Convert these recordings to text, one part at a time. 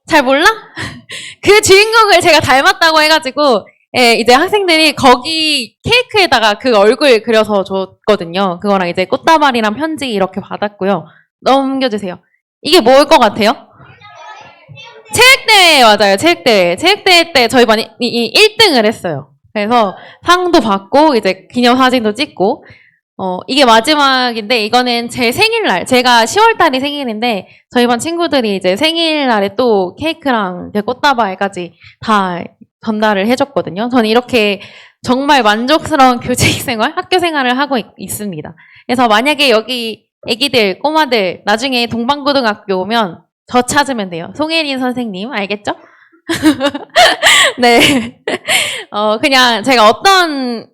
잘 몰라? 그 주인공을 제가 닮았다고 해가지고, 예, 이제 학생들이 거기 케이크에다가 그 얼굴 그려서 줬거든요. 그거랑 이제 꽃다발이랑 편지 이렇게 받았고요. 넘겨주세요. 이게 뭘 것 같아요? 체육대회, 맞아요. 체육대회. 체육대회 때 저희 반이 1등을 했어요. 그래서 상도 받고, 이제 기념사진도 찍고, 이게 마지막인데, 이거는 제 생일날, 제가 10월달이 생일인데, 저희 반 친구들이 이제 생일날에 또 케이크랑 꽃다발까지 다 전달을 해줬거든요. 저는 이렇게 정말 만족스러운 교직 생활, 학교 생활을 하고 있습니다. 그래서 만약에 여기 애기들, 꼬마들, 나중에 동방고등학교 오면 저 찾으면 돼요. 송혜린 선생님, 알겠죠? 네. 그냥 제가 어떤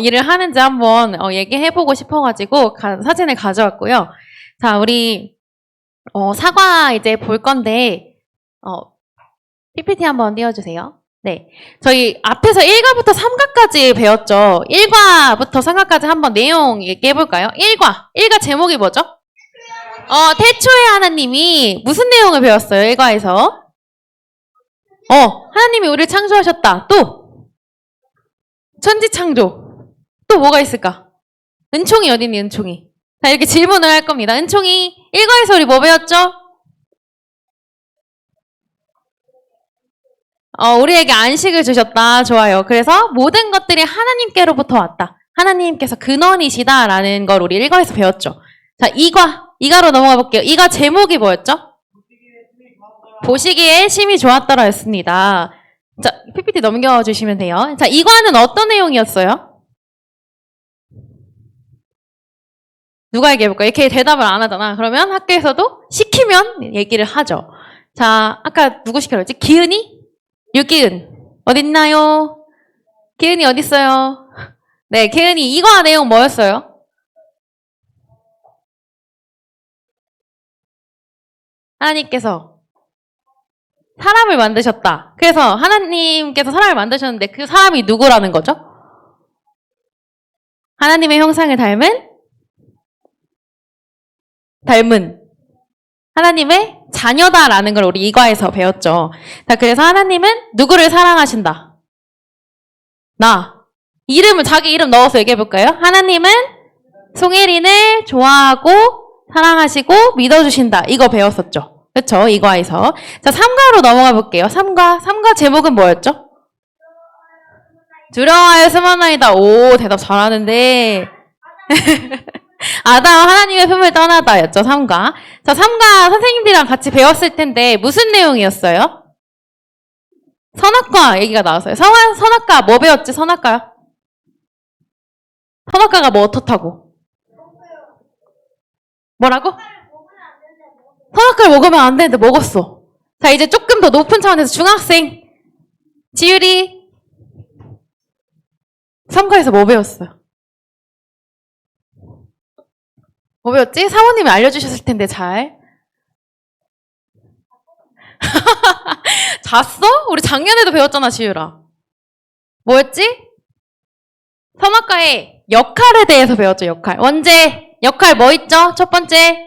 일을 하는지 한번 얘기해보고 싶어가지고 사진을 가져왔고요. 자, 우리 사과 이제 볼 건데 PPT 한번 띄워주세요. 네, 저희 앞에서 1과부터 3과까지 배웠죠. 1과부터 3과까지 한번 내용 얘기해볼까요? 1과 제목이 뭐죠? 태초의 하나님이 무슨 내용을 배웠어요? 1과에서 하나님이 우리를 창조하셨다. 또 천지창조. 또 뭐가 있을까? 은총이 어딨니? 은총이. 자, 이렇게 질문을 할 겁니다. 은총이 1과에서 우리 뭐 배웠죠? 우리에게 안식을 주셨다. 좋아요. 그래서 모든 것들이 하나님께로부터 왔다. 하나님께서 근원이시다라는 걸 우리 1과에서 배웠죠. 자, 2과로 넘어가 볼게요. 2과 제목이 뭐였죠? 보시기에 심히 좋았더라 였습니다. 자, PPT 넘겨주시면 돼요. 자, 2과는 어떤 내용이었어요? 누가 얘기해볼까요? 이렇게 대답을 안 하잖아. 그러면 학교에서도 시키면 얘기를 하죠. 자, 아까 누구 시키라고 했지? 기은이? 유기은 어딨나요? 기은이 어딨어요? 네, 기은이 이거 내용 뭐였어요? 하나님께서 사람을 만드셨다. 그래서 하나님께서 사람을 만드셨는데 그 사람이 누구라는 거죠? 하나님의 형상을 닮은 하나님의 자녀다라는 걸 우리 이과에서 배웠죠. 자, 그래서 하나님은 누구를 사랑하신다? 자기 이름 넣어서 얘기해볼까요? 하나님은 송혜린을 좋아하고 사랑하시고 믿어주신다. 이거 배웠었죠. 그쵸? 이과에서. 자, 3과로 넘어가 볼게요. 3과 제목은 뭐였죠? 두려워하여 스마나이다. 오, 대답 잘하는데. 아담 하나님의 품을 떠나다였죠. 3과. 자, 3과 선생님들이랑 같이 배웠을 텐데 무슨 내용이었어요? 선악과 얘기가 나왔어요. 선악과 뭐 배웠지? 선악과가 뭐 어떻다고? 뭐라고? 선악과를 먹으면 안 되는데 먹었어. 자, 이제 조금 더 높은 차원에서 중학생 지율이 3과에서 뭐 배웠어요? 뭐 배웠지? 사모님이 알려주셨을 텐데 잘. 잤어? 우리 작년에도 배웠잖아, 지율아. 뭐였지? 선악과의 역할에 대해서 배웠죠, 역할. 원제, 역할 뭐 있죠? 첫 번째.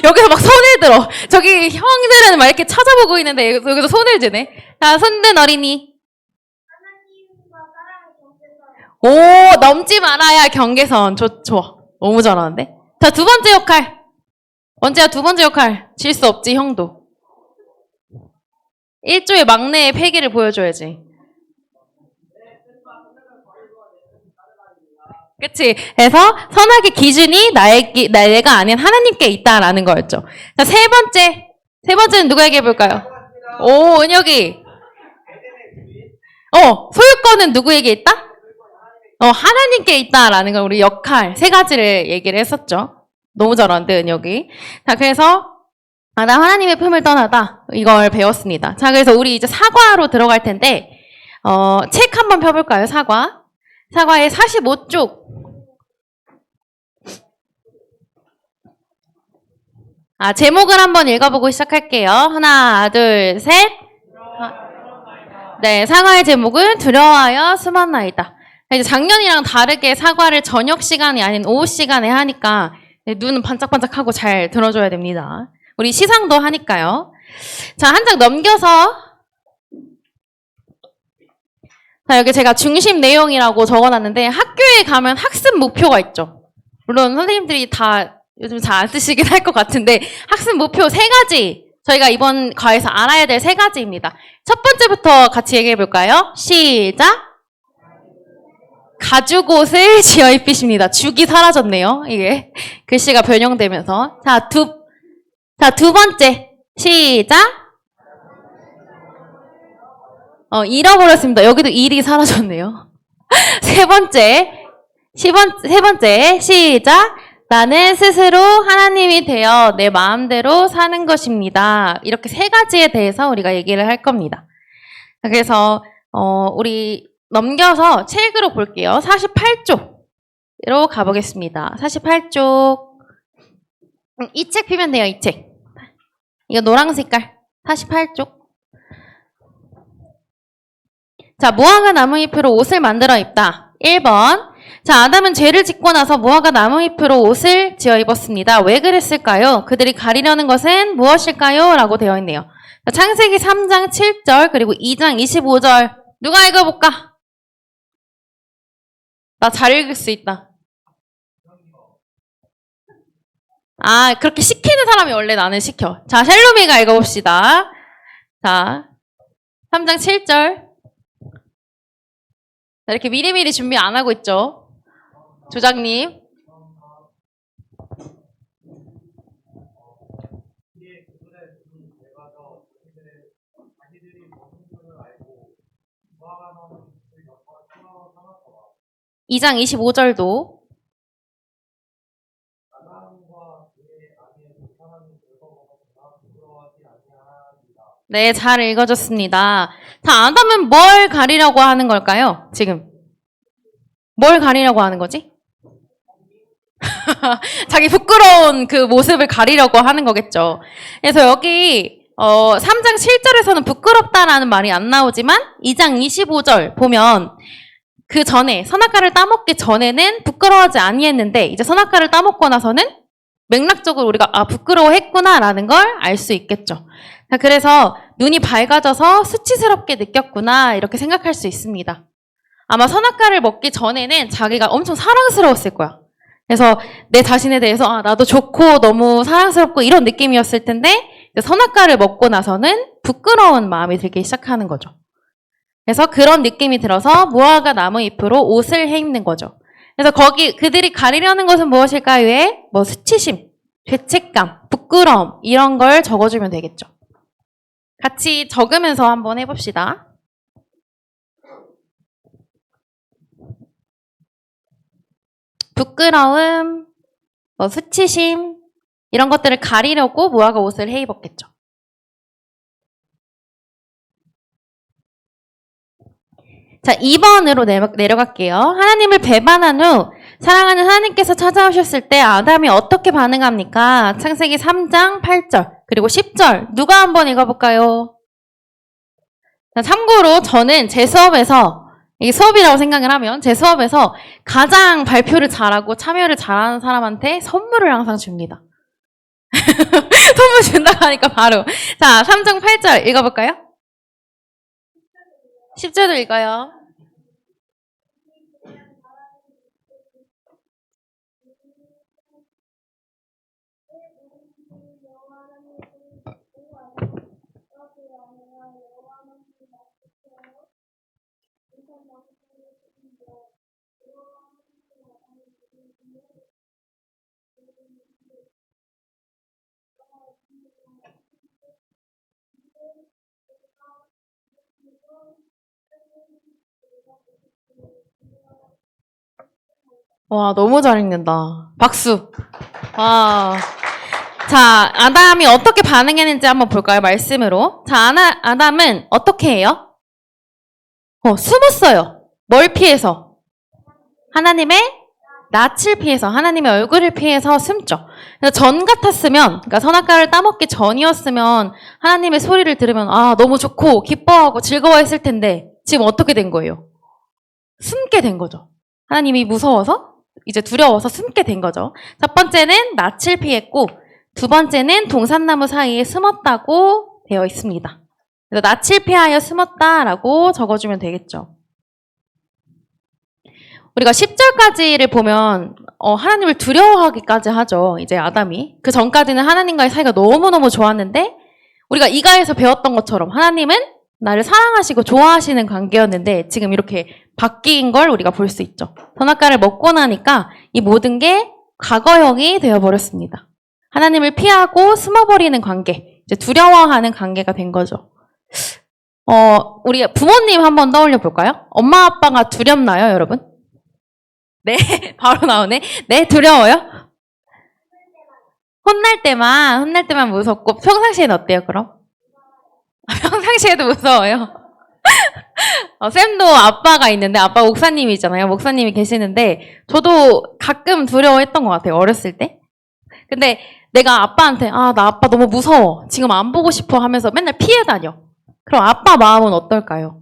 여기서 막 손을 들어. 저기 형들은 막 이렇게 찾아보고 있는데 여기서 손을 드네. 자, 손든 어린이. 오, 넘지 말아야 경계선. 좋아. 너무 잘하는데. 자, 두 번째 역할. 원재야, 두 번째 역할. 질 수 없지, 형도. 1조의 막내의 패기를 보여줘야지. 그치? 그래서 선악의 기준이 내가 아닌 하나님께 있다라는 거였죠. 자, 세 번째는 누구에게 해볼까요? 오, 은혁이. 소유권은 누구에게 있다? 하나님께 있다라는 걸 우리 역할 세 가지를 얘기를 했었죠. 너무 잘하는데, 은혁이. 자, 그래서 나 하나님의 품을 떠나다 이걸 배웠습니다. 자, 그래서 우리 이제 사과로 들어갈 텐데 책 한번 펴볼까요? 사과의 45쪽. 제목을 한번 읽어보고 시작할게요. 하나, 둘, 셋. 네, 사과의 제목은 두려워하여 숨었나이다. 이제 작년이랑 다르게 사과를 저녁 시간이 아닌 오후 시간에 하니까 눈은 반짝반짝하고 잘 들어줘야 됩니다. 우리 시상도 하니까요. 자, 한 장 넘겨서 자, 여기 제가 중심 내용이라고 적어놨는데 학교에 가면 학습 목표가 있죠. 물론 선생님들이 다 요즘 잘 안 쓰시긴 할 것 같은데 학습 목표 3가지 저희가 이번 과에서 알아야 될 3가지입니다. 첫 번째부터 같이 얘기해 볼까요? 시작! 가죽옷을 지어 입히십니다. 죽이 사라졌네요. 이게 글씨가 변형되면서 자, 두 번째 시작! 잃어버렸습니다. 여기도 일이 사라졌네요. 세 번째 시작! 나는 스스로 하나님이 되어 내 마음대로 사는 것입니다. 이렇게 3가지에 대해서 우리가 얘기를 할 겁니다. 그래서 우리 넘겨서 책으로 볼게요. 48쪽으로 가보겠습니다. 48쪽 이 책 피면 돼요. 이 책. 이거 노랑 색깔 48쪽. 자, 무화과 나무잎으로 옷을 만들어 입다. 1번. 자, 아담은 죄를 짓고 나서 무화과 나무잎으로 옷을 지어 입었습니다. 왜 그랬을까요? 그들이 가리려는 것은 무엇일까요? 라고 되어 있네요. 자, 창세기 3장 7절 그리고 2장 25절 누가 읽어볼까? 나 잘 읽을 수 있다. 아, 그렇게 시키는 사람이 원래 나는 시켜. 자, 샬롬이가 읽어봅시다. 자, 3장 7절. 자, 이렇게 미리미리 준비 안 하고 있죠. 조장님. (2장 25절도) 네, 잘 읽어줬습니다. 자, 아담은 뭘 가리려고 하는 걸까요? 지금 뭘 가리려고 하는 거지? 자기 부끄러운 그 모습을 가리려고 하는 거겠죠. 그래서 여기 3장 7절에서는 부끄럽다라는 말이 안 나오지만 2장 25절 보면 그 전에 선악과를 따먹기 전에는 부끄러워하지 아니했는데 이제 선악과를 따먹고 나서는 맥락적으로 우리가 부끄러워했구나라는 걸 알 수 있겠죠. 자, 그래서 눈이 밝아져서 수치스럽게 느꼈구나 이렇게 생각할 수 있습니다. 아마 선악과를 먹기 전에는 자기가 엄청 사랑스러웠을 거야. 그래서 내 자신에 대해서 나도 좋고 너무 사랑스럽고 이런 느낌이었을 텐데 선악과를 먹고 나서는 부끄러운 마음이 들기 시작하는 거죠. 그래서 그런 느낌이 들어서 무화과 나무잎으로 옷을 해입는 거죠. 그래서 그들이 가리려는 것은 무엇일까요? 뭐 수치심, 죄책감, 부끄러움 이런 걸 적어주면 되겠죠. 같이 적으면서 한번 해봅시다. 부끄러움, 뭐 수치심 이런 것들을 가리려고 무화과 옷을 해입었겠죠. 자, 2번으로 내려갈게요. 하나님을 배반한 후 사랑하는 하나님께서 찾아오셨을 때 아담이 어떻게 반응합니까? 창세기 3장 8절 그리고 10절 누가 한번 읽어볼까요? 자, 참고로 저는 제 수업에서 이게 수업이라고 생각을 하면 제 수업에서 가장 발표를 잘하고 참여를 잘하는 사람한테 선물을 항상 줍니다. 선물 준다고 하니까 바로. 자, 3장 8절 읽어볼까요? 10절도 읽어요. 와, 너무 잘 읽는다. 박수. 와. 자, 아담이 어떻게 반응했는지 한번 볼까요? 말씀으로. 자, 아담은 어떻게 해요? 숨었어요. 뭘 피해서? 하나님의 낯을 피해서, 하나님의 얼굴을 피해서 숨죠. 그래서 전 같았으면, 그러니까 선악과를 따먹기 전이었으면 하나님의 소리를 들으면 너무 좋고 기뻐하고 즐거워했을 텐데 지금 어떻게 된 거예요? 숨게 된 거죠. 하나님이 무서워서 이제 두려워서 숨게 된 거죠. 첫 번째는 낯을 피했고 두 번째는 동산나무 사이에 숨었다고 되어 있습니다. 그래서 낯을 피하여 숨었다라고 적어주면 되겠죠. 우리가 10절까지를 보면 하나님을 두려워하기까지 하죠. 이제 아담이. 그 전까지는 하나님과의 사이가 너무너무 좋았는데 우리가 이가에서 배웠던 것처럼 하나님은 나를 사랑하시고 좋아하시는 관계였는데 지금 이렇게 바뀐 걸 우리가 볼 수 있죠. 선악과를 먹고 나니까 이 모든 게 과거형이 되어버렸습니다. 하나님을 피하고 숨어버리는 관계, 이제 두려워하는 관계가 된 거죠. 우리 부모님 한번 떠올려 볼까요? 엄마 아빠가 두렵나요, 여러분? 네, 바로 나오네. 네, 두려워요? 혼날 때만 무섭고 평상시에는 어때요, 그럼? 평상시에도 무서워요. 쌤도 아빠가 있는데 아빠 목사님이잖아요. 목사님이 계시는데 저도 가끔 두려워했던 것 같아요. 어렸을 때. 근데 내가 아빠한테 나 아빠 너무 무서워. 지금 안 보고 싶어 하면서 맨날 피해 다녀. 그럼 아빠 마음은 어떨까요?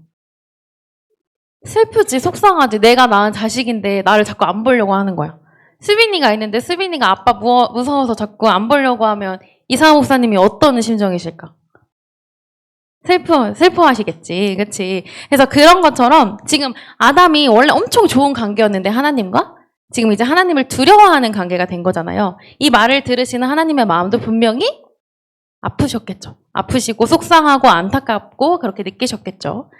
슬프지, 속상하지. 내가 낳은 자식인데 나를 자꾸 안 보려고 하는 거야. 수빈이가 있는데 수빈이가 아빠 무서워서 자꾸 안 보려고 하면 이사 목사님이 어떤 심정이실까? 슬퍼하시겠지. 그치? 그래서 그런 것처럼 지금 아담이 원래 엄청 좋은 관계였는데 하나님과 지금 이제 하나님을 두려워하는 관계가 된 거잖아요. 이 말을 들으시는 하나님의 마음도 분명히 아프셨겠죠. 아프시고 속상하고 안타깝고 그렇게 느끼셨겠죠.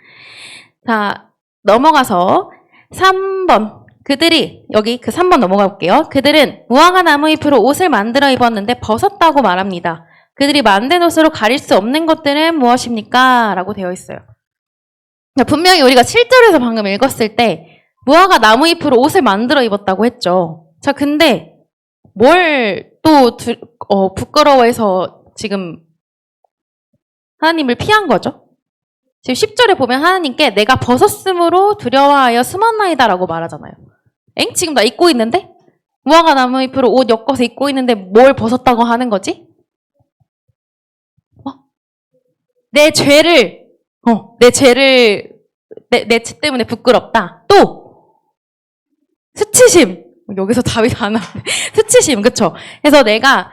자, 넘어가서 3번. 그들이, 여기 그 3번 넘어가 볼게요. 그들은 무화과 나무 잎으로 옷을 만들어 입었는데 벗었다고 말합니다. 그들이 만든 옷으로 가릴 수 없는 것들은 무엇입니까? 라고 되어 있어요. 분명히 우리가 7절에서 방금 읽었을 때 무화과 나무 잎으로 옷을 만들어 입었다고 했죠. 자, 근데 뭘 또 부끄러워해서 지금 하나님을 피한 거죠? 지금 10절에 보면 하나님께 내가 벗었으므로 두려워하여 숨었나이다 라고 말하잖아요. 지금 나 입고 있는데? 무화과 나무 잎으로 옷 엮어서 입고 있는데 뭘 벗었다고 하는 거지? 내 죄를, 내 죄 때문에 부끄럽다. 또, 수치심. 여기서 답이 다 나오네. 수치심, 그쵸? 그래서 내가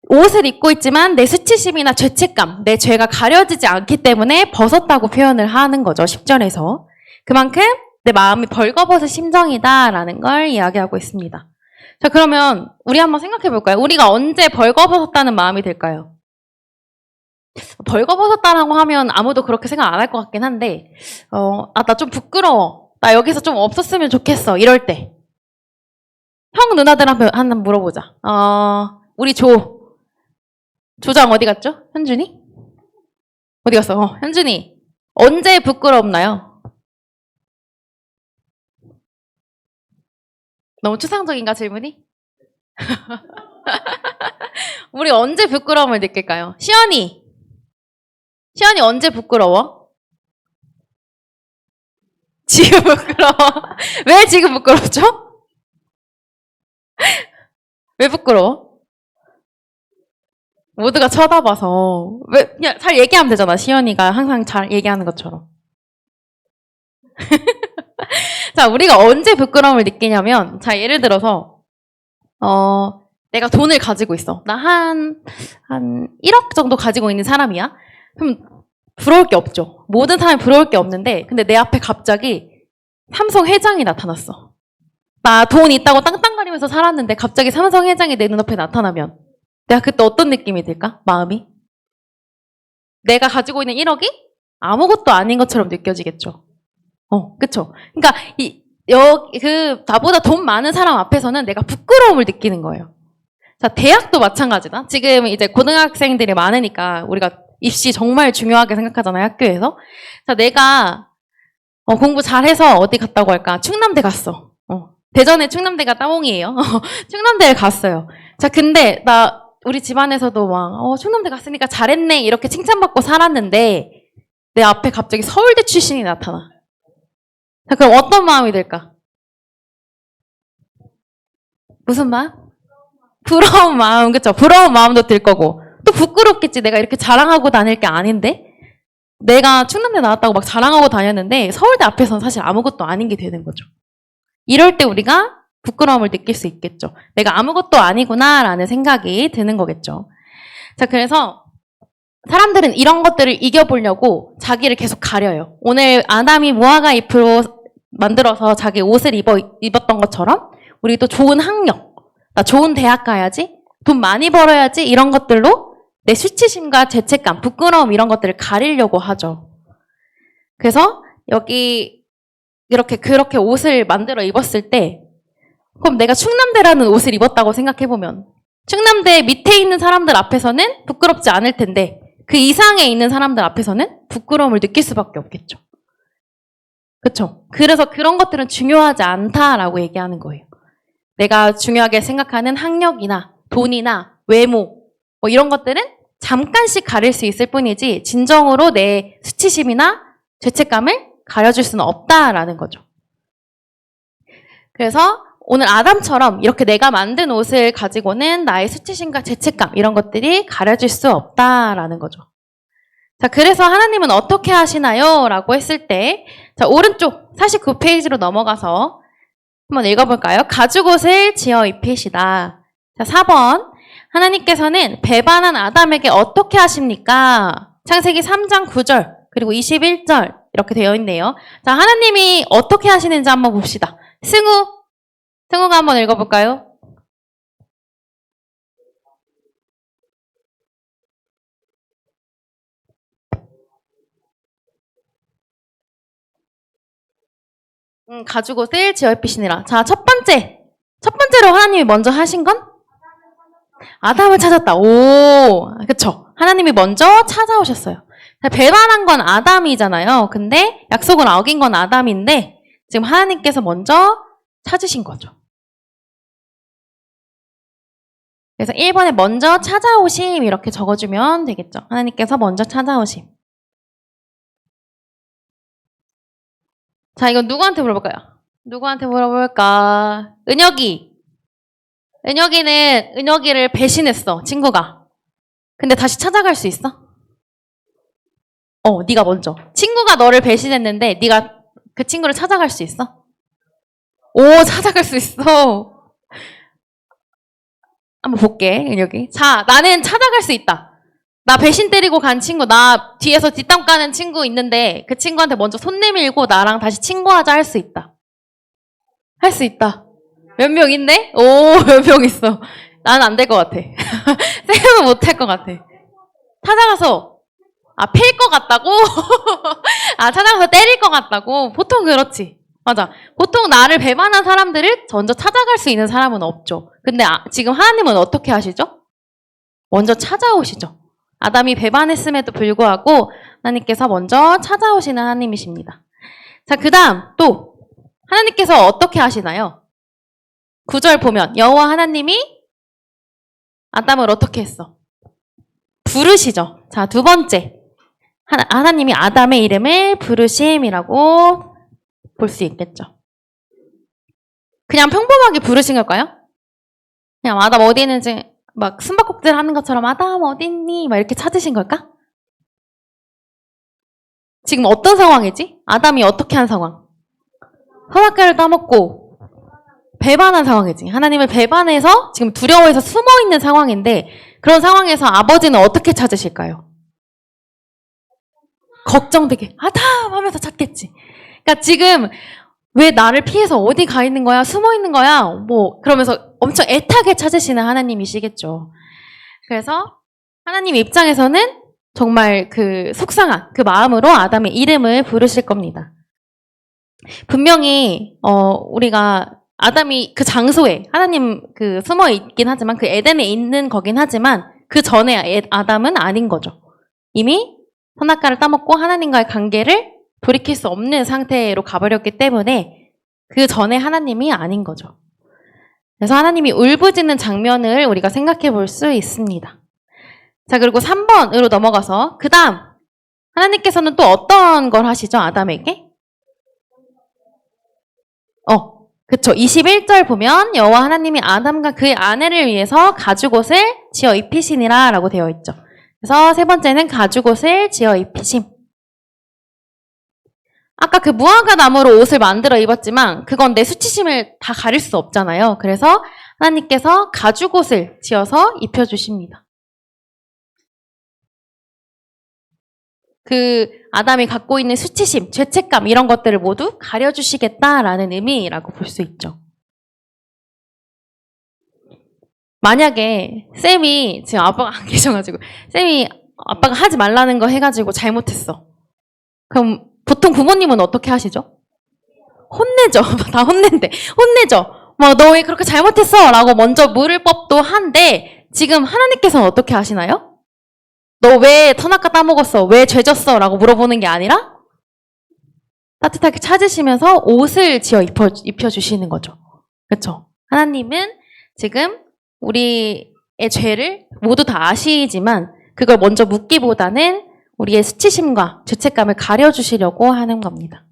옷을 입고 있지만 내 수치심이나 죄책감, 내 죄가 가려지지 않기 때문에 벗었다고 표현을 하는 거죠. 10절에서. 그만큼 내 마음이 벌거벗은 심정이다라는 걸 이야기하고 있습니다. 자, 그러면 우리 한번 생각해 볼까요? 우리가 언제 벌거벗었다는 마음이 들까요? 벌거벗었다라고 하면 아무도 그렇게 생각 안 할 것 같긴 한데, 나 좀 부끄러워. 나 여기서 좀 없었으면 좋겠어. 이럴 때. 형 누나들한테 한번 물어보자. 우리 조장 어디 갔죠? 현준이? 어디 갔어? 현준이. 언제 부끄럽나요? 너무 추상적인가, 질문이? 우리 언제 부끄러움을 느낄까요? 시연이 언제 부끄러워? 지금 부끄러워. 왜 지금 부끄럽죠? 왜 부끄러워? 모두가 쳐다봐서. 그냥 잘 얘기하면 되잖아. 시연이가 항상 잘 얘기하는 것처럼. 자, 우리가 언제 부끄러움을 느끼냐면, 자, 예를 들어서, 내가 돈을 가지고 있어. 나 한 1억 정도 가지고 있는 사람이야. 그럼 부러울 게 없죠. 모든 사람이 부러울 게 없는데, 근데 내 앞에 갑자기 삼성 회장이 나타났어. 나 돈 있다고 땅땅거리면서 살았는데 갑자기 삼성 회장이 내 눈앞에 나타나면 내가 그때 어떤 느낌이 들까? 마음이? 내가 가지고 있는 1억이 아무것도 아닌 것처럼 느껴지겠죠. 그쵸? 그러니까 나보다 돈 많은 사람 앞에서는 내가 부끄러움을 느끼는 거예요. 자, 대학도 마찬가지다. 지금 이제 고등학생들이 많으니까 우리가 입시 정말 중요하게 생각하잖아요, 학교에서. 자, 내가 공부 잘해서 어디 갔다고 할까? 충남대 갔어. 대전에 충남대가 따봉이에요. 충남대에 갔어요. 자, 근데 우리 집안에서도 막 충남대 갔으니까 잘했네 이렇게 칭찬받고 살았는데 내 앞에 갑자기 서울대 출신이 나타나. 자, 그럼 어떤 마음이 들까? 무슨 마음? 부러운 마음, 그쵸? 부러운 마음도 들 거고 또 부끄럽겠지. 내가 이렇게 자랑하고 다닐 게 아닌데 내가 충남대 나왔다고 막 자랑하고 다녔는데 서울대 앞에서는 사실 아무것도 아닌 게 되는 거죠. 이럴 때 우리가 부끄러움을 느낄 수 있겠죠. 내가 아무것도 아니구나라는 생각이 드는 거겠죠. 자, 그래서 사람들은 이런 것들을 이겨보려고 자기를 계속 가려요. 오늘 아담이 무화과 잎으로 만들어서 자기 옷을 입었던 것처럼 우리도 좋은 학력, 나 좋은 대학 가야지, 돈 많이 벌어야지 이런 것들로 내 수치심과 죄책감, 부끄러움 이런 것들을 가리려고 하죠. 그래서 여기 그렇게 옷을 만들어 입었을 때 그럼 내가 충남대라는 옷을 입었다고 생각해보면 충남대 밑에 있는 사람들 앞에서는 부끄럽지 않을 텐데 그 이상에 있는 사람들 앞에서는 부끄러움을 느낄 수밖에 없겠죠. 그렇죠? 그래서 그런 것들은 중요하지 않다라고 얘기하는 거예요. 내가 중요하게 생각하는 학력이나 돈이나 외모 뭐 이런 것들은 잠깐씩 가릴 수 있을 뿐이지 진정으로 내 수치심이나 죄책감을 가려줄 수는 없다라는 거죠. 그래서 오늘 아담처럼 이렇게 내가 만든 옷을 가지고는 나의 수치심과 죄책감 이런 것들이 가려질 수 없다라는 거죠. 자, 그래서 하나님은 어떻게 하시나요? 라고 했을 때 자, 오른쪽 49페이지로 넘어가서 한번 읽어볼까요? 가죽옷을 지어 입히시다. 자, 4번 하나님께서는 배반한 아담에게 어떻게 하십니까? 창세기 3장 9절 그리고 21절 이렇게 되어 있네요. 자, 하나님이 어떻게 하시는지 한번 봅시다. 승우가 한번 읽어볼까요? 가죽옷을 지어 입히시니라. 자, 첫 번째로 하나님이 먼저 하신 건? 아담을 찾았다. 오, 그쵸. 하나님이 먼저 찾아오셨어요. 배반한 건 아담이잖아요. 근데 약속을 어긴 건 아담인데 지금 하나님께서 먼저 찾으신 거죠. 그래서 1번에 먼저 찾아오심 이렇게 적어주면 되겠죠. 하나님께서 먼저 찾아오심. 자, 이건 누구한테 물어볼까요? 누구한테 물어볼까? 은혁이를 배신했어, 친구가. 근데 다시 찾아갈 수 있어? 네가 먼저. 친구가 너를 배신했는데 네가 그 친구를 찾아갈 수 있어? 오, 찾아갈 수 있어. 한번 볼게, 은혁이. 자, 나는 찾아갈 수 있다. 나 배신 때리고 간 친구, 나 뒤에서 뒷담 까는 친구 있는데 그 친구한테 먼저 손 내밀고 나랑 다시 친구하자 할 수 있다. 할 수 있다. 몇 명 있네? 오, 몇 명 있어. 나는 안 될 것 같아. 쌤은 못 할 것 같아. 찾아가서, 필 것 같다고? 찾아가서 때릴 것 같다고? 보통 그렇지. 맞아. 보통 나를 배반한 사람들을 먼저 찾아갈 수 있는 사람은 없죠. 근데 지금 하나님은 어떻게 하시죠? 먼저 찾아오시죠. 아담이 배반했음에도 불구하고 하나님께서 먼저 찾아오시는 하나님이십니다. 자, 그 다음 또 하나님께서 어떻게 하시나요? 9절 보면 여호와 하나님이 아담을 어떻게 했어? 부르시죠. 자, 두 번째 하나님이 아담의 이름을 부르심이라고 볼 수 있겠죠. 그냥 평범하게 부르신 걸까요? 그냥 아담 어디 있는지 막 숨바꼭질 하는 것처럼 아담 어디 있니? 막 이렇게 찾으신 걸까? 지금 어떤 상황이지? 아담이 어떻게 한 상황? 선악과를 따먹고 배반한 상황이지. 하나님을 배반해서 지금 두려워해서 숨어 있는 상황인데 그런 상황에서 아버지는 어떻게 찾으실까요? 걱정되게 아담 하면서 찾겠지. 그러니까 지금 왜 나를 피해서 어디 가 있는 거야? 숨어 있는 거야? 뭐 그러면서 엄청 애타게 찾으시는 하나님이시겠죠. 그래서 하나님 입장에서는 정말 그 속상한 그 마음으로 아담의 이름을 부르실 겁니다. 분명히 우리가 아담이 그 장소에 하나님 그 숨어 있긴 하지만 그 에덴에 있는 거긴 하지만 그 전에 아담은 아닌 거죠. 이미 선악과를 따먹고 하나님과의 관계를 돌이킬 수 없는 상태로 가버렸기 때문에 그 전에 하나님이 아닌 거죠. 그래서 하나님이 울부짖는 장면을 우리가 생각해 볼 수 있습니다. 자, 그리고 3번으로 넘어가서 그 다음 하나님께서는 또 어떤 걸 하시죠? 아담에게? 그쵸. 21절 보면 여호와 하나님이 아담과 그의 아내를 위해서 가죽옷을 지어 입히시니라 라고 되어 있죠. 그래서 세 번째는 가죽옷을 지어 입히심. 아까 그 무화과 나무로 옷을 만들어 입었지만 그건 내 수치심을 다 가릴 수 없잖아요. 그래서 하나님께서 가죽옷을 지어서 입혀주십니다. 그 아담이 갖고 있는 수치심, 죄책감 이런 것들을 모두 가려주시겠다라는 의미라고 볼 수 있죠. 만약에 쌤이 지금 아빠가 안 계셔가지고 쌤이 아빠가 하지 말라는 거 해가지고 잘못했어. 그럼 보통 부모님은 어떻게 하시죠? 혼내죠. 다 혼낸대. 혼내죠. 막 너 왜 그렇게 잘못했어? 라고 먼저 물을 법도 한데 지금 하나님께서는 어떻게 하시나요? 너 왜 선악과 따먹었어? 왜 죄졌어? 라고 물어보는 게 아니라 따뜻하게 찾으시면서 옷을 지어 입혀주시는 거죠. 그렇죠? 하나님은 지금 우리의 죄를 모두 다 아시지만 그걸 먼저 묻기보다는 우리의 수치심과 죄책감을 가려주시려고 하는 겁니다.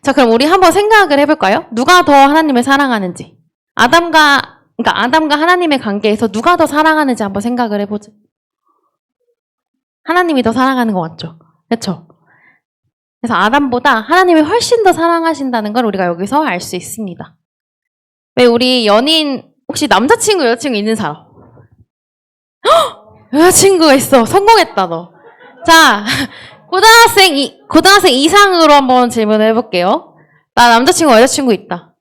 자, 그럼 우리 한번 생각을 해볼까요? 누가 더 하나님을 사랑하는지. 그러니까 아담과 하나님의 관계에서 누가 더 사랑하는지 한번 생각을 해보죠. 하나님이 더 사랑하는 것 같죠? 그렇죠? 그래서 아담보다 하나님이 훨씬 더 사랑하신다는 걸 우리가 여기서 알 수 있습니다. 왜 우리 연인 혹시 남자친구, 여자친구 있는 사람? 헉! 여자친구가 있어. 성공했다, 너. 자, 고등학생 이상으로 한번 질문을 해볼게요. 나 남자친구, 여자친구 있다.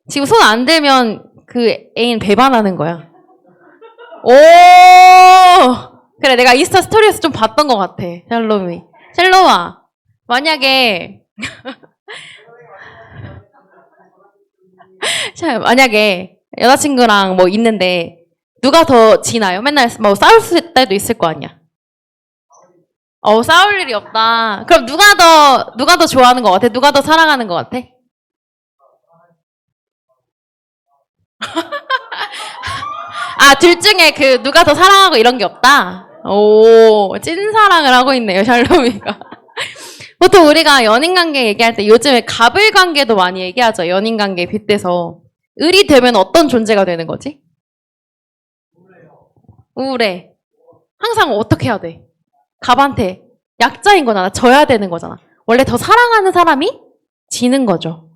지금 손 안 대면 그 애인 배반하는 거야. 오! 그래, 내가 인스타 스토리에서 좀 봤던 것 같아. 샬롬아, 만약에, 여자친구랑 뭐 있는데, 누가 더 지나요? 맨날 뭐 싸울 때도 있을 거 아니야. 싸울 일이 없다. 그럼 누가 더 좋아하는 것 같아? 누가 더 사랑하는 것 같아? 아, 둘 중에 누가 더 사랑하고 이런 게 없다? 오, 찐사랑을 하고 있네요, 샬롬이가. 보통 우리가 연인 관계 얘기할 때 요즘에 갑을 관계도 많이 얘기하죠. 연인 관계에 빗대서. 을이 되면 어떤 존재가 되는 거지? 우울해. 항상 어떻게 해야 돼? 갑한테 약자인 거잖아. 져야 되는 거잖아. 원래 더 사랑하는 사람이 지는 거죠.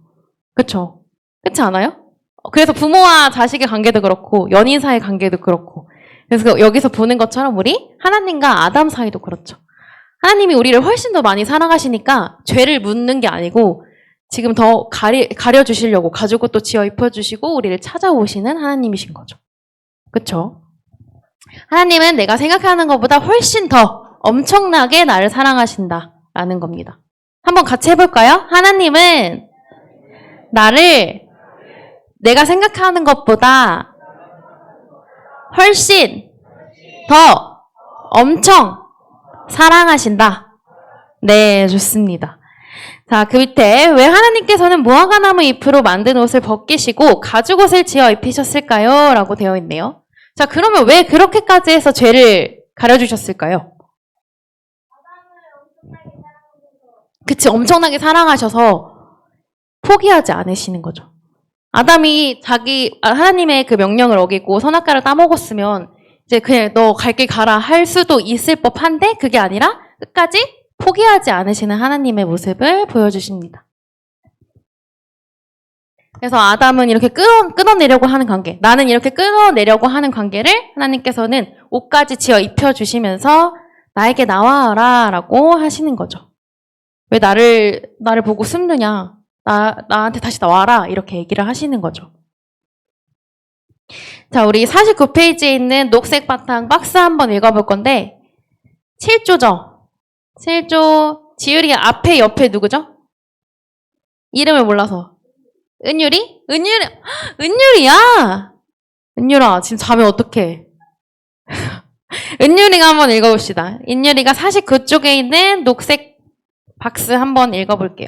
그쵸? 그렇지 않아요? 그래서 부모와 자식의 관계도 그렇고 연인 사이 관계도 그렇고 그래서 여기서 보는 것처럼 우리 하나님과 아담 사이도 그렇죠. 하나님이 우리를 훨씬 더 많이 사랑하시니까 죄를 묻는 게 아니고 지금 더 가려주시려고 가죽옷도 지어 입혀주시고 우리를 찾아오시는 하나님이신 거죠. 그쵸? 하나님은 내가 생각하는 것보다 훨씬 더 엄청나게 나를 사랑하신다라는 겁니다. 한번 같이 해볼까요? 하나님은 나를 내가 생각하는 것보다 훨씬 더 엄청 사랑하신다. 네, 좋습니다. 자, 그 밑에 왜 하나님께서는 무화과나무 잎으로 만든 옷을 벗기시고 가죽옷을 지어 입히셨을까요? 라고 되어 있네요. 자, 그러면 왜 그렇게까지 해서 죄를 가려주셨을까요? 그치, 엄청나게 사랑하셔서 포기하지 않으시는 거죠. 아담이 하나님의 그 명령을 어기고 선악과를 따먹었으면 이제 그냥 너 갈 길 가라 할 수도 있을 법한데 그게 아니라 끝까지 포기하지 않으시는 하나님의 모습을 보여주십니다. 그래서 아담은 이렇게 끊어내려고 하는 관계, 나는 이렇게 끊어내려고 하는 관계를 하나님께서는 옷까지 지어 입혀주시면서 나에게 나와라 라고 하시는 거죠. 왜 나를 보고 숨느냐? 나한테 다시 나와라 이렇게 얘기를 하시는 거죠. 자, 우리 49페이지에 있는 녹색 바탕 박스 한번 읽어볼 건데 7조죠. 7조 지율이가 앞에 옆에 누구죠? 이름을 몰라서. 은율이야. 은율아 지금 자면 어떡해. 은율이가 한번 읽어봅시다. 은율이가 49쪽에 있는 녹색 박스 한번 읽어볼게요.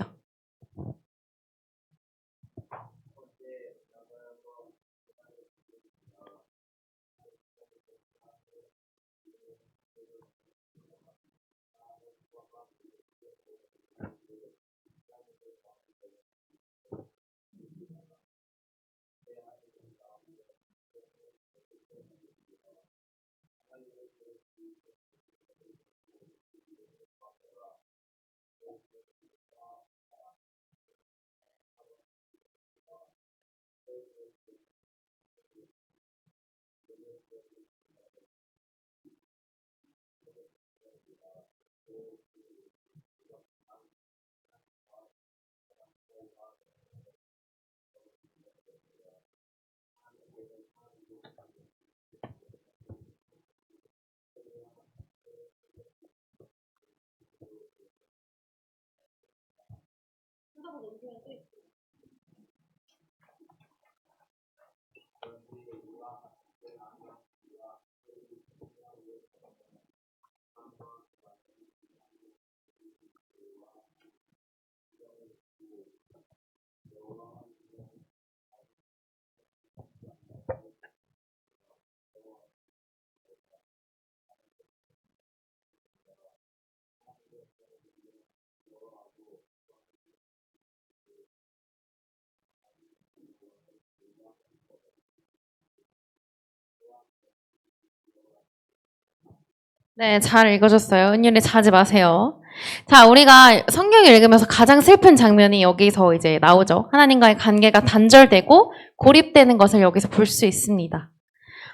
네, 잘 읽어줬어요. 은율이 자지 마세요. 자, 우리가 성경을 읽으면서 가장 슬픈 장면이 여기서 이제 나오죠. 하나님과의 관계가 단절되고 고립되는 것을 여기서 볼 수 있습니다.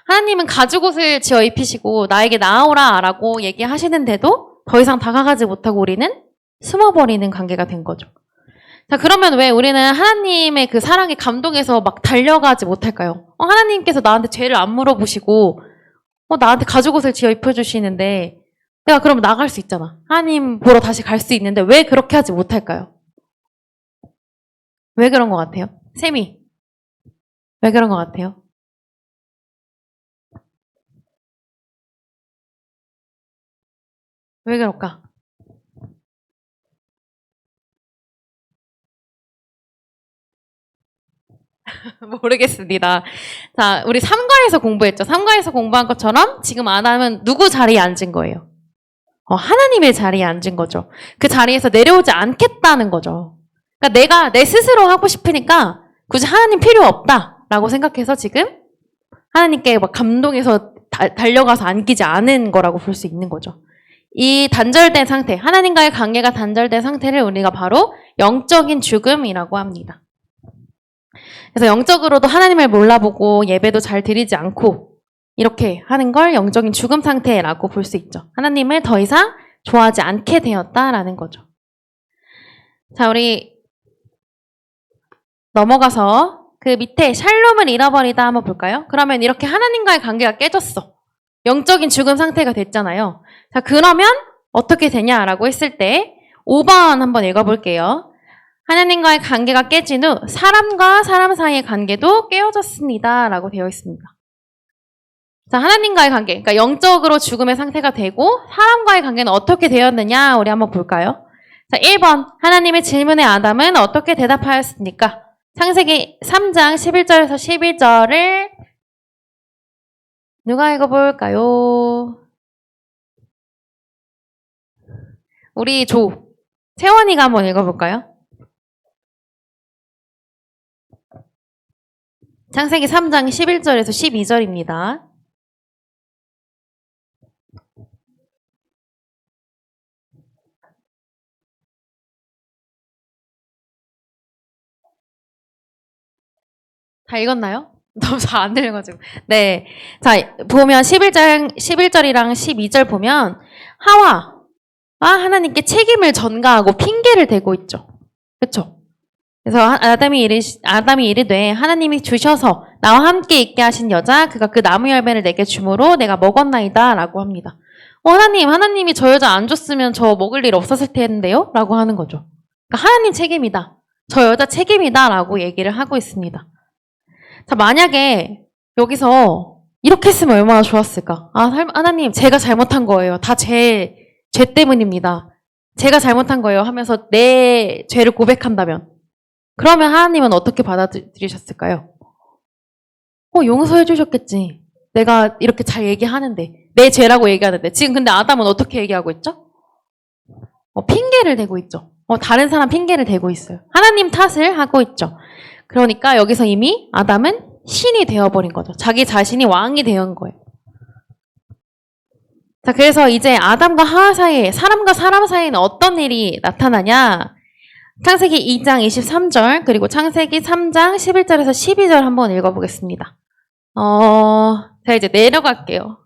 하나님은 가죽옷을 지어 입히시고 나에게 나아오라 라고 얘기하시는데도 더 이상 다가가지 못하고 우리는 숨어버리는 관계가 된 거죠. 자, 그러면 왜 우리는 하나님의 그 사랑에 감동해서 막 달려가지 못할까요? 하나님께서 나한테 죄를 안 물어보시고 나한테 가죽옷을 지어 입혀주시는데 내가 그럼 나갈 수 있잖아. 하나님 보러 다시 갈 수 있는데 왜 그렇게 하지 못할까요? 왜 그런 것 같아요? 쌤이 왜 그런 것 같아요? 왜 그럴까? 모르겠습니다. 자, 우리 3과에서 공부했죠. 3과에서 공부한 것처럼 지금 아담은 누구 자리에 앉은 거예요? 하나님의 자리에 앉은 거죠. 그 자리에서 내려오지 않겠다는 거죠. 그러니까 내가 내 스스로 하고 싶으니까 굳이 하나님 필요 없다라고 생각해서 지금 하나님께 막 감동해서 달려가서 안기지 않은 거라고 볼 수 있는 거죠. 이 단절된 상태, 하나님과의 관계가 단절된 상태를 우리가 바로 영적인 죽음이라고 합니다. 그래서 영적으로도 하나님을 몰라보고 예배도 잘 드리지 않고 이렇게 하는 걸 영적인 죽음 상태라고 볼 수 있죠. 하나님을 더 이상 좋아하지 않게 되었다라는 거죠. 자, 우리 넘어가서 그 밑에 샬롬을 잃어버리다 한번 볼까요? 그러면 이렇게 하나님과의 관계가 깨졌어. 영적인 죽음 상태가 됐잖아요. 자, 그러면 어떻게 되냐라고 했을 때 5번 한번 읽어볼게요. 하나님과의 관계가 깨진 후 사람과 사람 사이의 관계도 깨어졌습니다. 라고 되어 있습니다. 자, 하나님과의 관계, 그러니까 영적으로 죽음의 상태가 되고 사람과의 관계는 어떻게 되었느냐 우리 한번 볼까요? 자, 1번 하나님의 질문에 아담은 어떻게 대답하였습니까? 창세기 3장 11절에서 12절을 누가 읽어볼까요? 우리 채원이가 한번 읽어볼까요? 창세기 3장 11절에서 12절입니다. 다 읽었나요? 너무 잘 안 들려가지고. 네. 자, 보면 11절이랑 12절 보면 하와가 하나님께 책임을 전가하고 핑계를 대고 있죠. 그쵸? 그래서 아담이 이르되 하나님이 주셔서 나와 함께 있게 하신 여자 그가 그 나무 열매를 내게 주므로 내가 먹었나이다 라고 합니다. 하나님이 저 여자 안 줬으면 저 먹을 일 없었을 텐데요? 라고 하는 거죠. 그러니까 하나님 책임이다. 저 여자 책임이다 라고 얘기를 하고 있습니다. 자, 만약에 여기서 이렇게 했으면 얼마나 좋았을까? 하나님 제가 잘못한 거예요. 다 죄 때문입니다. 제가 잘못한 거예요 하면서 내 죄를 고백한다면 그러면 하나님은 어떻게 받아들이셨을까요? 용서해 주셨겠지. 내가 이렇게 잘 얘기하는데 내 죄라고 얘기하는데 지금 근데 아담은 어떻게 얘기하고 있죠? 핑계를 대고 있죠. 다른 사람 핑계를 대고 있어요. 하나님 탓을 하고 있죠. 그러니까 여기서 이미 아담은 신이 되어버린 거죠. 자기 자신이 왕이 되는 거예요. 자, 그래서 이제 아담과 하와 사이에 사람과 사람 사이에는 어떤 일이 나타나냐? 창세기 2장 23절 그리고 창세기 3장 11절에서 12절 한번 읽어보겠습니다. 자, 이제 내려갈게요.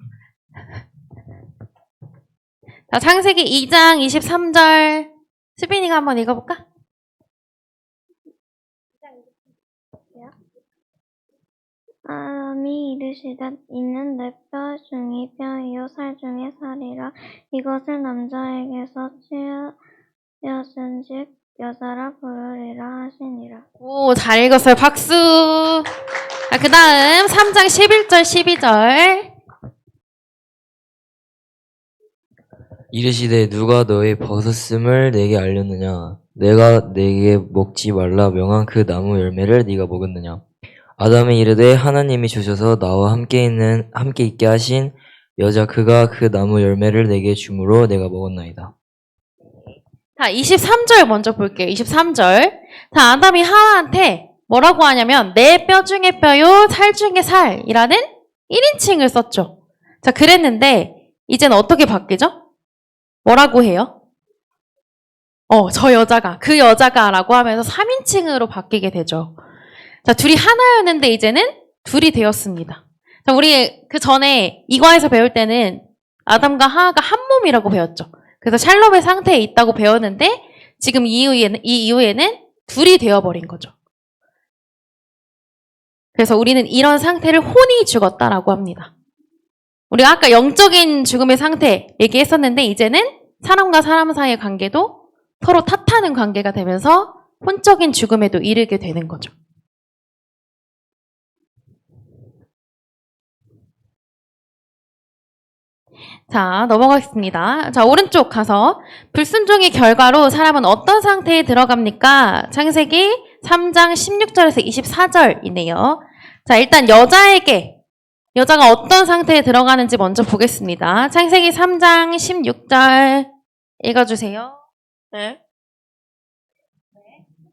자, 창세기 2장 23절. 수빈이가 한번 읽어볼까? 아람이 이르시되 이는 내 뼈 중의 뼈이요 살 중의 살이라 이것을 남자에게서 취하여진즉 여자라 부르리라 하시니라. 오, 잘 읽었어요. 박수. 자, 그 다음 3장 11절 12절. 이르시되 누가 너의 벗었음을 내게 알렸느냐? 내가 내게 먹지 말라 명한 그 나무 열매를 네가 먹었느냐? 아담이 이르되 하나님이 주셔서 나와 함께 있게 하신 여자 그가 그 나무 열매를 내게 주므로 내가 먹었나이다. 자, 23절 먼저 볼게요. 23절. 자, 아담이 하와한테 뭐라고 하냐면 내 뼈 중에 뼈요 살 중에 살이라는 1인칭을 썼죠. 자, 그랬는데 이제는 어떻게 바뀌죠? 뭐라고 해요? 저 여자가, 그 여자가 라고 하면서 3인칭으로 바뀌게 되죠. 자, 둘이 하나였는데 이제는 둘이 되었습니다. 자, 우리 그 전에 이과에서 배울 때는 아담과 하와가 한 몸이라고 배웠죠. 그래서 샬롬의 상태에 있다고 배웠는데 지금 이 이후에는 둘이 되어버린 거죠. 그래서 우리는 이런 상태를 혼이 죽었다라고 합니다. 우리가 아까 영적인 죽음의 상태 얘기했었는데 이제는 사람과 사람 사이의 관계도 서로 탓하는 관계가 되면서 혼적인 죽음에도 이르게 되는 거죠. 자, 넘어가겠습니다. 자, 오른쪽 가서 불순종의 결과로 사람은 어떤 상태에 들어갑니까? 창세기 3장 16절에서 24절이네요. 자, 일단 여자가 어떤 상태에 들어가는지 먼저 보겠습니다. 창세기 3장 16절 읽어주세요. 네?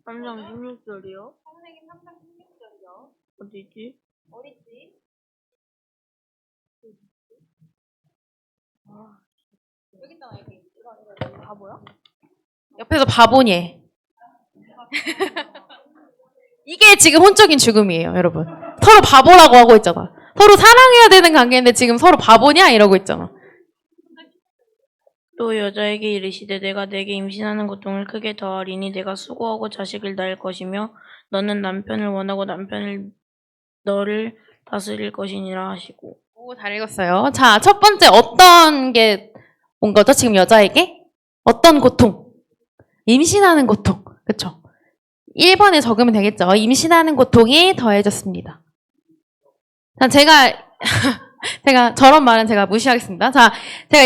3장 16절이요? 창세기 3장 16절이요. 어디지? 어디지? 여기 있잖아, 여기. 이거 바보야? 옆에서 바보니. 이게 지금 혼적인 죽음이에요, 여러분. 서로 바보라고 하고 있잖아. 서로 사랑해야 되는 관계인데 지금 서로 바보냐? 이러고 있잖아. 또 여자에게 이르시되 내가 내게 임신하는 고통을 크게 더하리니 내가 수고하고 자식을 낳을 것이며 너는 남편을 원하고 남편을 너를 다스릴 것이니라 하시고. 오, 잘 읽었어요. 자, 첫 번째 어떤 게 온 거죠? 지금 여자에게? 어떤 고통? 임신하는 고통. 그쵸? 1번에 적으면 되겠죠? 임신하는 고통이 더해졌습니다. 자, 제가 저런 말은 제가 무시하겠습니다. 자,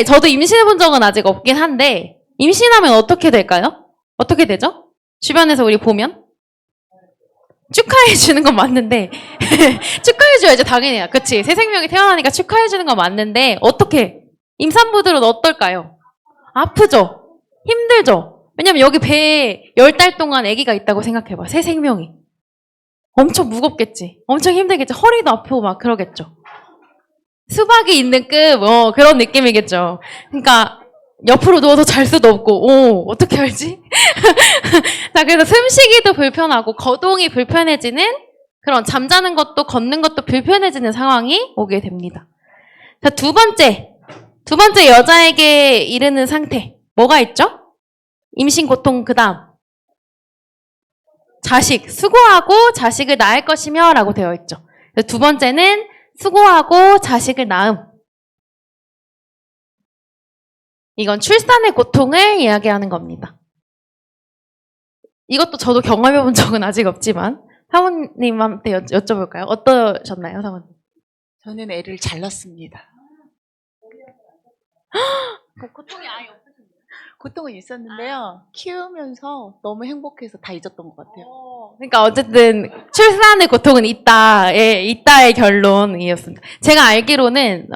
저도 임신해 본 적은 아직 없긴 한데 임신하면 어떻게 될까요? 어떻게 되죠? 주변에서 우리 보면 축하해 주는 건 맞는데 축하해 줘야죠, 당연히. 그치? 새 생명이 태어나니까 축하해 주는 건 맞는데 어떻게? 임산부들은 어떨까요? 아프죠? 힘들죠? 왜냐면 여기 배에 10달 동안 아기가 있다고 생각해봐. 새 생명이. 엄청 무겁겠지. 엄청 힘들겠지. 허리도 아프고 막 그러겠죠. 수박이 있는 급, 그런 느낌이겠죠. 그러니까 옆으로 누워서 잘 수도 없고, 어떻게 알지? 자, 그래서 숨쉬기도 불편하고 거동이 불편해지는 그런 잠자는 것도 걷는 것도 불편해지는 상황이 오게 됩니다. 자, 두 번째 여자에게 이르는 상태. 뭐가 있죠? 임신 고통 그 다음. 자식, 수고하고 자식을 낳을 것이며 라고 되어 있죠. 두 번째는 수고하고 자식을 낳음. 이건 출산의 고통을 이야기하는 겁니다. 이것도 저도 경험해 본 적은 아직 없지만 사모님한테 여쭤볼까요? 어떠셨나요, 사모님? 저는 애를 잘 낳습니다. 고통이 아예 없으셨나요? 고통은 있었는데요. 키우면서 너무 행복해서 다 잊었던 것 같아요. 그러니까 어쨌든 출산의 고통은 있다. 예, 있다의 결론이었습니다. 제가 알기로는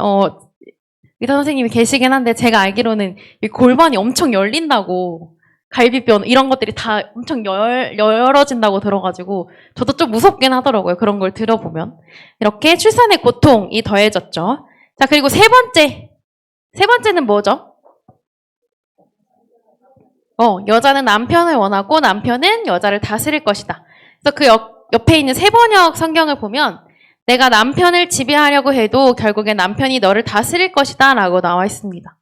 의사 선생님이 계시긴 한데 제가 알기로는 이 골반이 엄청 열린다고 갈비뼈 이런 것들이 다 엄청 열어진다고 들어가지고 저도 좀 무섭긴 하더라고요. 그런 걸 들어보면. 이렇게 출산의 고통이 더해졌죠. 자, 그리고 세 번째는 뭐죠? 여자는 남편을 원하고 남편은 여자를 다스릴 것이다. 그래서 그 옆에 있는 세번역 성경을 보면 내가 남편을 지배하려고 해도 결국엔 남편이 너를 다스릴 것이다 라고 나와 있습니다.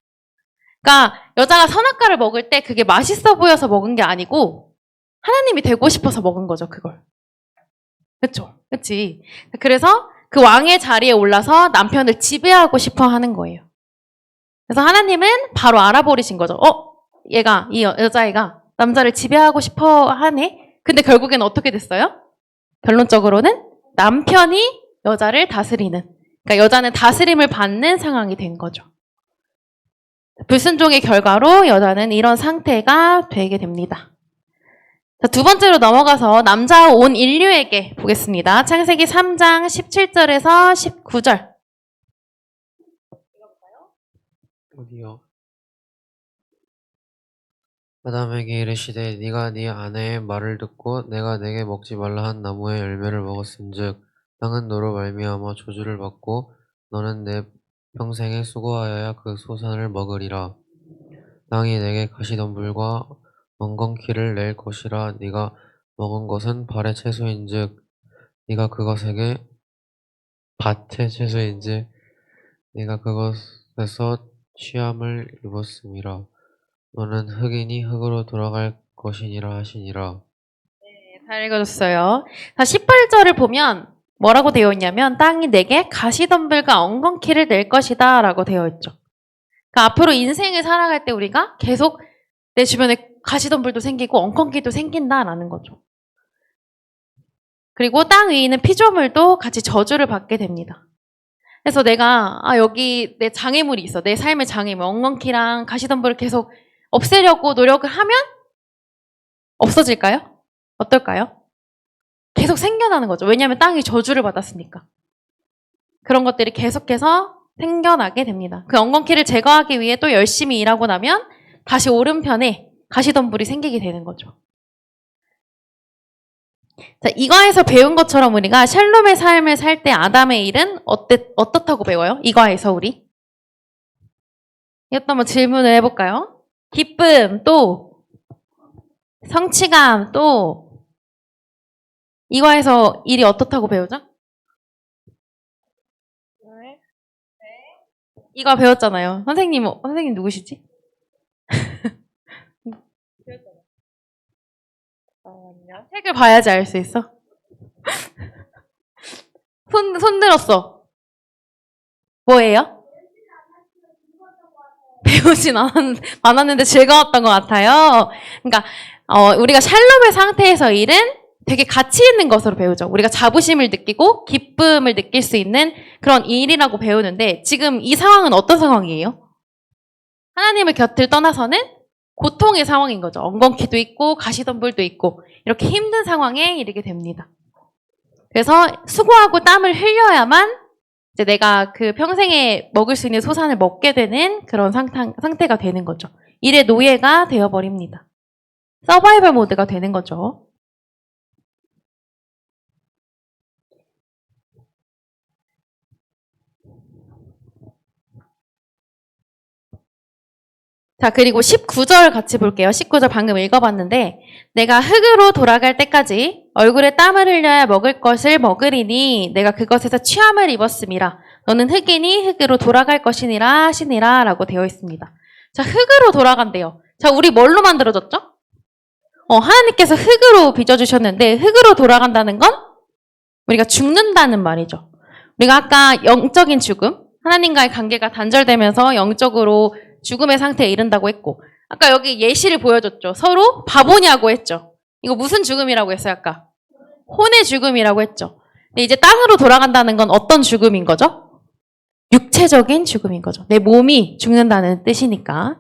그러니까 여자가 선악과를 먹을 때 그게 맛있어 보여서 먹은 게 아니고 하나님이 되고 싶어서 먹은 거죠, 그걸. 그쵸? 그치? 그래서 그 왕의 자리에 올라서 남편을 지배하고 싶어 하는 거예요. 그래서 하나님은 바로 알아버리신 거죠. 이 여자애가 남자를 지배하고 싶어 하네? 근데 결국엔 어떻게 됐어요? 결론적으로는 남편이 여자를 다스리는, 그러니까 여자는 다스림을 받는 상황이 된 거죠. 불순종의 결과로 여자는 이런 상태가 되게 됩니다. 자, 두 번째로 넘어가서 남자 온 인류에게 보겠습니다. 창세기 3장 17절에서 19절. 어디요? 아담에게 이르시되 네가 네 아내의 말을 듣고 내가 내게 먹지 말라 한 나무의 열매를 먹었은즉 땅은 너로 말미암아 저주를 받고 너는 내 평생에 수고하여야 그 소산을 먹으리라. 땅이 내게 가시덤불과 엉겅퀴를 낼 것이라. 네가 먹은 것은 발의 채소인즉 네가 그것에게 밭의 채소인즉 네가 그것에서 취함을 입었음이라. 너는 흙이니 흙으로 돌아갈 것이니라 하시니라. 잘 읽어줬어요. 자, 18절을 보면 뭐라고 되어 있냐면 땅이 내게 가시덤불과 엉겅퀴를 낼 것이다 라고 되어 있죠. 그러니까 앞으로 인생을 살아갈 때 우리가 계속 내 주변에 가시덤불도 생기고 엉겅퀴도 생긴다라는 거죠. 그리고 땅 위에 있는 피조물도 같이 저주를 받게 됩니다. 그래서 내가 여기 내 장애물이 있어. 내 삶의 장애물, 엉겅퀴랑 가시덤불을 계속 없애려고 노력을 하면 없어질까요? 어떨까요? 계속 생겨나는 거죠. 왜냐하면 땅이 저주를 받았으니까. 그런 것들이 계속해서 생겨나게 됩니다. 그 엉겅퀴를 제거하기 위해 또 열심히 일하고 나면 다시 오른편에 가시덤불이 생기게 되는 거죠. 자, 이과에서 배운 것처럼 우리가 샬롬의 삶을 살 때 아담의 일은 어떻다고 배워요? 이과에서 우리? 이것도 한번 질문을 해볼까요? 기쁨, 또 성취감, 또 이과에서 일이 어떻다고 배우죠? 이과 배웠잖아요. 선생님 누구시지? 책을 봐야지 알 수 있어. 손 들었어. 뭐예요? 배우진 않았는데 즐거웠던 것 같아요. 그러니까 우리가 샬롬의 상태에서 일은 되게 가치 있는 것으로 배우죠. 우리가 자부심을 느끼고 기쁨을 느낄 수 있는 그런 일이라고 배우는데 지금 이 상황은 어떤 상황이에요? 하나님을 곁을 떠나서는 고통의 상황인 거죠. 엉겅퀴도 있고 가시덤불도 있고 이렇게 힘든 상황에 이르게 됩니다. 그래서 수고하고 땀을 흘려야만 이제 내가 그 평생에 먹을 수 있는 소산을 먹게 되는 그런 상태가 되는 거죠. 일의 노예가 되어버립니다. 서바이벌 모드가 되는 거죠. 자, 그리고 19절 같이 볼게요. 19절 방금 읽어봤는데 내가 흙으로 돌아갈 때까지 얼굴에 땀을 흘려야 먹을 것을 먹으리니 내가 그것에서 취함을 입었음이라. 너는 흙이니 흙으로 돌아갈 것이니라 하시니라 라고 되어 있습니다. 자, 흙으로 돌아간대요. 자, 우리 뭘로 만들어졌죠? 하나님께서 흙으로 빚어주셨는데 흙으로 돌아간다는 건 우리가 죽는다는 말이죠. 우리가 아까 영적인 죽음, 하나님과의 관계가 단절되면서 영적으로 죽음의 상태에 이른다고 했고 아까 여기 예시를 보여줬죠. 서로 바보냐고 했죠. 이거 무슨 죽음이라고 했어요? 아까 혼의 죽음이라고 했죠. 근데 이제 땅으로 돌아간다는 건 어떤 죽음인 거죠? 육체적인 죽음인 거죠. 내 몸이 죽는다는 뜻이니까.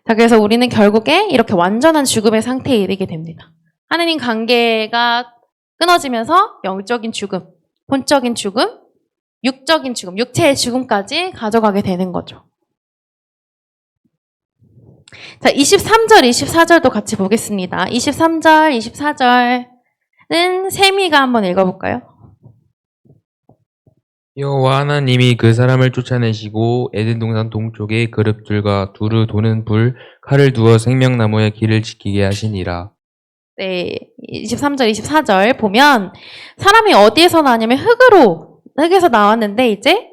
자, 그래서 우리는 결국에 이렇게 완전한 죽음의 상태에 이르게 됩니다. 하나님 관계가 끊어지면서 영적인 죽음, 혼적인 죽음, 육적인 죽음, 육체의 죽음까지 가져가게 되는 거죠. 자, 23절, 24절도 같이 보겠습니다. 23절, 24절은 세미가 한번 읽어볼까요? 여호와 하나님이 그 사람을 쫓아내시고 에덴 동산 동쪽에 그룹들과 두루 도는 불 칼을 두어 생명나무의 길을 지키게 하시니라. 네, 23절, 24절 보면 사람이 어디에서 나왔냐면 흙에서 나왔는데 이제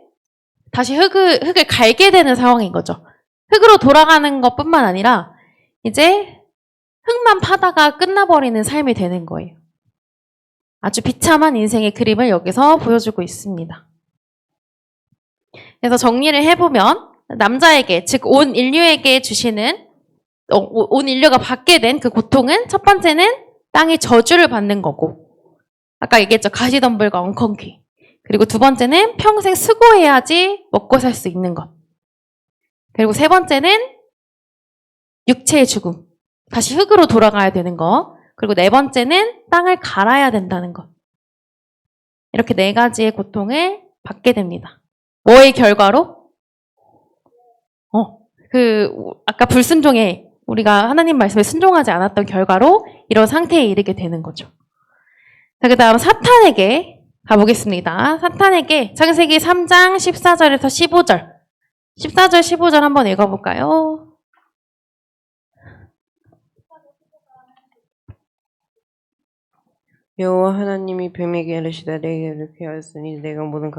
다시 흙을 갈게 되는 상황인 거죠. 흙으로 돌아가는 것뿐만 아니라 이제 흙만 파다가 끝나버리는 삶이 되는 거예요. 아주 비참한 인생의 그림을 여기서 보여주고 있습니다. 그래서 정리를 해보면 남자에게, 즉 온 인류에게 주시는 온 인류가 받게 된 그 고통은 첫 번째는 땅이 저주를 받는 거고, 아까 얘기했죠. 가시덤불과 엉겅퀴. 그리고 두 번째는 평생 수고해야지 먹고 살 수 있는 것. 그리고 세 번째는 육체의 죽음. 다시 흙으로 돌아가야 되는 거. 그리고 네 번째는 땅을 갈아야 된다는 것. 이렇게 네 가지의 고통을 받게 됩니다. 뭐의 결과로? 아까 불순종에 우리가 하나님 말씀에 순종하지 않았던 결과로 이런 상태에 이르게 되는 거죠. 자, 그 다음 사탄에게 가보겠습니다. 사탄에게 창세기 3장 14절에서 15절. 14절, 15절 한번 읽어볼까요? 여호와 하나님이 뱀에게 이르시되 내게 이렇게 하였으니 내가 모든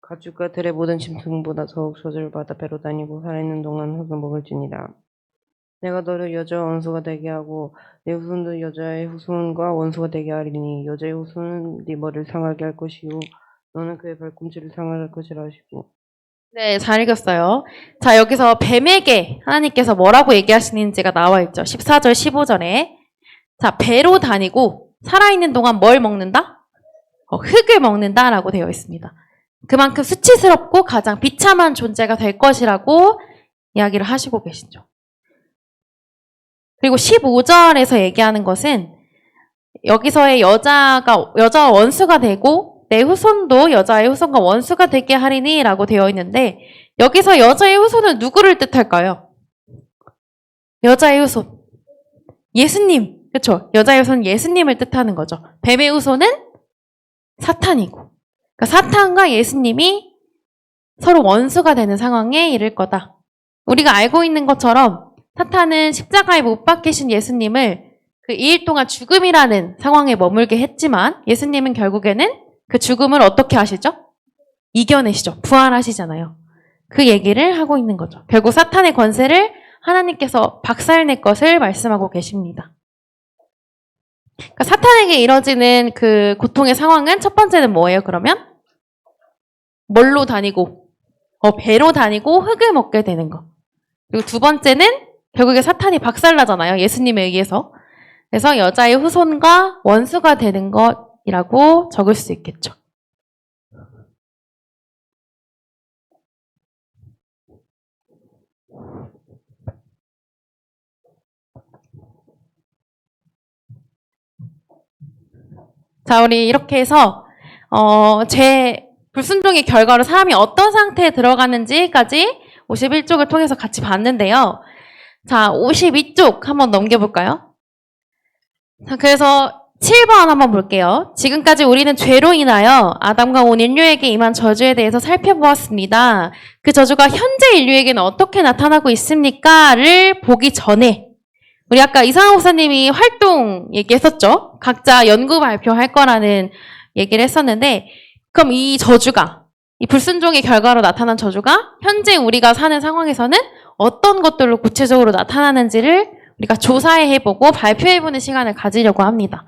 가축과 들의 모든 짐승보다 더욱 저주를 받아 배로 다니고 살아있는 동안 흙을 먹을지니라. 내가 너를 여자와 원수가 되게 하고 내 후손도 여자의 후손과 원수가 되게 하리니 여자의 후손은 네 머리를 상하게 할 것이요 너는 그의 발꿈치를 상하게 할 것이라 하시고. 네, 잘 읽었어요. 자, 여기서 뱀에게 하나님께서 뭐라고 얘기하시는지가 나와 있죠. 14절, 15절에. 자, 배로 다니고 살아있는 동안 뭘 먹는다? 흙을 먹는다라고 되어 있습니다. 그만큼 수치스럽고 가장 비참한 존재가 될 것이라고 이야기를 하시고 계시죠. 그리고 15절에서 얘기하는 것은 여기서의 여자와 원수가 되고 내 후손도 여자의 후손과 원수가 되게 하리니 라고 되어 있는데 여기서 여자의 후손은 누구를 뜻할까요? 여자의 후손. 예수님. 그렇죠? 여자의 후손은 예수님을 뜻하는 거죠. 뱀의 후손은 사탄이고. 그러니까 사탄과 예수님이 서로 원수가 되는 상황에 이를 거다. 우리가 알고 있는 것처럼 사탄은 십자가에 못 박히신 예수님을 그 2일 동안 죽음이라는 상황에 머물게 했지만 예수님은 결국에는 그 죽음을 어떻게 하시죠? 이겨내시죠. 부활하시잖아요. 그 얘기를 하고 있는 거죠. 결국 사탄의 권세를 하나님께서 박살낼 것을 말씀하고 계십니다. 그러니까 사탄에게 이뤄지는 그 고통의 상황은 첫 번째는 뭐예요, 그러면? 뭘로 다니고? 배로 다니고 흙을 먹게 되는 거. 그리고 두 번째는 결국에 사탄이 박살나잖아요. 예수님에 의해서. 그래서 여자의 후손과 원수가 되는 것이라고 적을 수 있겠죠. 자, 우리 이렇게 해서 죄 불순종의 결과로 사람이 어떤 상태에 들어가는지까지 51쪽을 통해서 같이 봤는데요. 자, 52쪽 한번 넘겨볼까요? 자, 그래서 7번 한번 볼게요. 지금까지 우리는 죄로 인하여 아담과 온 인류에게 임한 저주에 대해서 살펴보았습니다. 그 저주가 현재 인류에게는 어떻게 나타나고 있습니까?를 보기 전에 우리 아까 이상한 목사님이 활동 얘기했었죠. 각자 연구 발표할 거라는 얘기를 했었는데 그럼 이 저주가, 이 불순종의 결과로 나타난 저주가 현재 우리가 사는 상황에서는 어떤 것들로 구체적으로 나타나는지를 우리가 조사해보고 발표해보는 시간을 가지려고 합니다.